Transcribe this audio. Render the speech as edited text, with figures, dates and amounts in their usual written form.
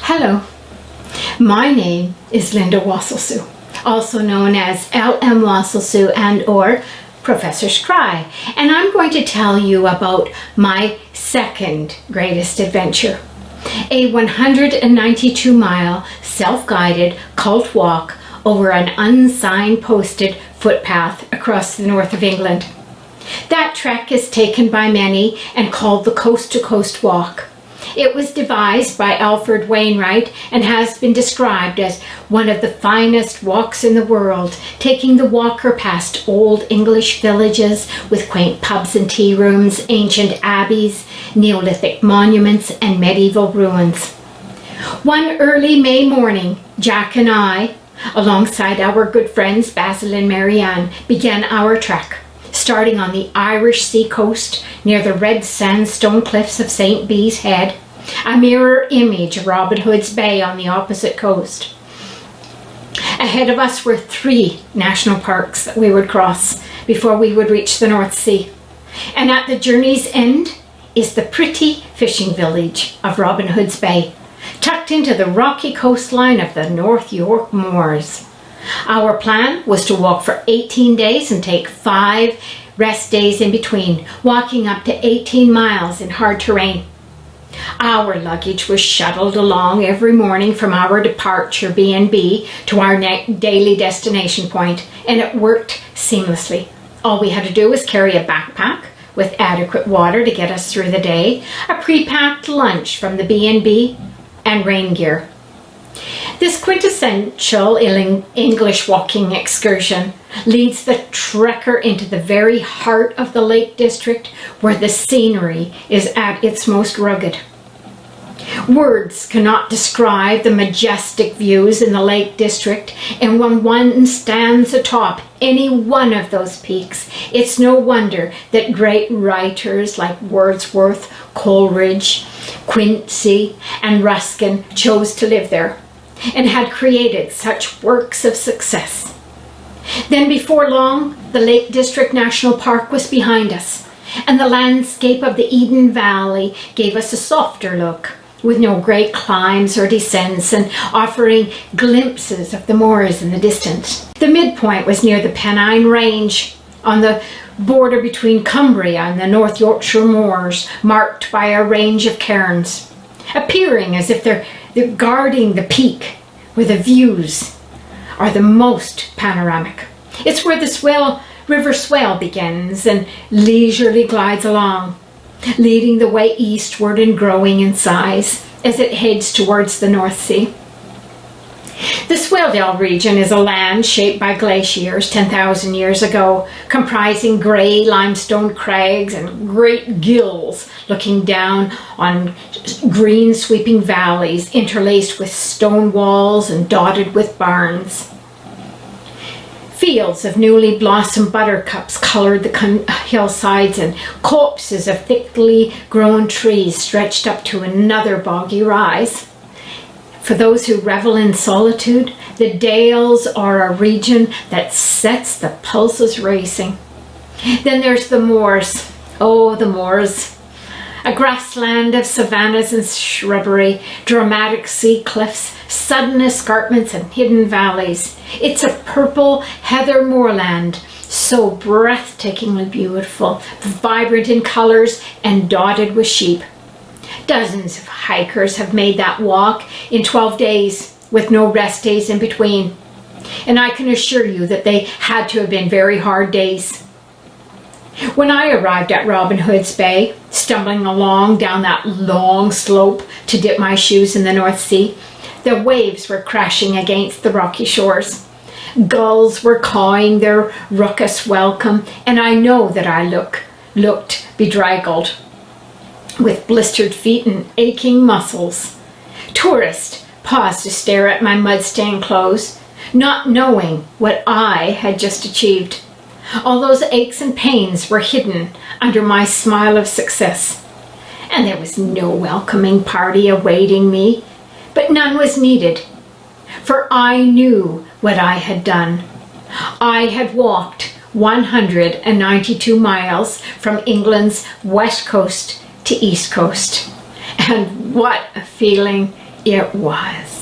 Hello, my name is Linda Wasylciw, also known as L.M. Wasylciw and or Professor Scry, and I'm going to tell you about my second greatest adventure, a 192-mile self-guided cult walk over an unsignposted footpath across the north of England. That trek is taken by many and called the Coast to Coast Walk. It was devised by Alfred Wainwright and has been described as one of the finest walks in the world, taking the walker past old English villages with quaint pubs and tea rooms, ancient abbeys, Neolithic monuments, and medieval ruins. One early May morning, Jack and I, alongside our good friends Basil and Marianne, began our trek, starting on the Irish sea coast near the red sandstone cliffs of St. Bees Head, a mirror image of Robin Hood's Bay on the opposite coast. Ahead of us were 3 national parks that we would cross before we would reach the North Sea. And at the journey's end is the pretty fishing village of Robin Hood's Bay, tucked into the rocky coastline of the North York Moors. Our plan was to walk for 18 days and take 5 rest days in between, walking up to 18 miles in hard terrain. Our luggage was shuttled along every morning from our departure B&B to our daily destination point, and it worked seamlessly. All we had to do was carry a backpack with adequate water to get us through the day, a pre-packed lunch from the B&B, and rain gear. This quintessential English walking excursion leads the trekker into the very heart of the Lake District, where the scenery is at its most rugged. Words cannot describe the majestic views in the Lake District, and when one stands atop any one of those peaks, it's no wonder that great writers like Wordsworth, Coleridge, Quincy, and Ruskin chose to live there and had created such works of success. Then before long, the Lake District National Park was behind us, and the landscape of the Eden Valley gave us a softer look, with no great climbs or descents and offering glimpses of the moors in the distance. The midpoint was near the Pennine Range, on the border between Cumbria and the North Yorkshire moors, marked by a range of cairns, appearing as if they're guarding the peak where the views are the most panoramic. It's where the River Swale begins and leisurely glides along, leading the way eastward and growing in size as it heads towards the North Sea. The Swaledale region is a land shaped by glaciers 10,000 years ago, comprising grey limestone crags and great gills looking down on green sweeping valleys interlaced with stone walls and dotted with barns. Fields of newly blossomed buttercups colored the hillsides, and copses of thickly grown trees stretched up to another boggy rise. For those who revel in solitude, the Dales are a region that sets the pulses racing. Then there's the moors. Oh, the moors. A grassland of savannas and shrubbery, dramatic sea cliffs, sudden escarpments and hidden valleys. It's a purple heather moorland, so breathtakingly beautiful, vibrant in colors and dotted with sheep. Dozens of hikers have made that walk in 12 days with no rest days in between. And I can assure you that they had to have been very hard days. When I arrived at Robin Hood's Bay, stumbling along down that long slope to dip my shoes in the North Sea, the waves were crashing against the rocky shores. Gulls were cawing their raucous welcome, and I know that I looked bedraggled, with blistered feet and aching muscles. Tourists paused to stare at my mud-stained clothes, not knowing what I had just achieved. All those aches and pains were hidden under my smile of success. And there was no welcoming party awaiting me, but none was needed, for I knew what I had done. I had walked 192 miles from England's west coast to east coast. And what a feeling It was.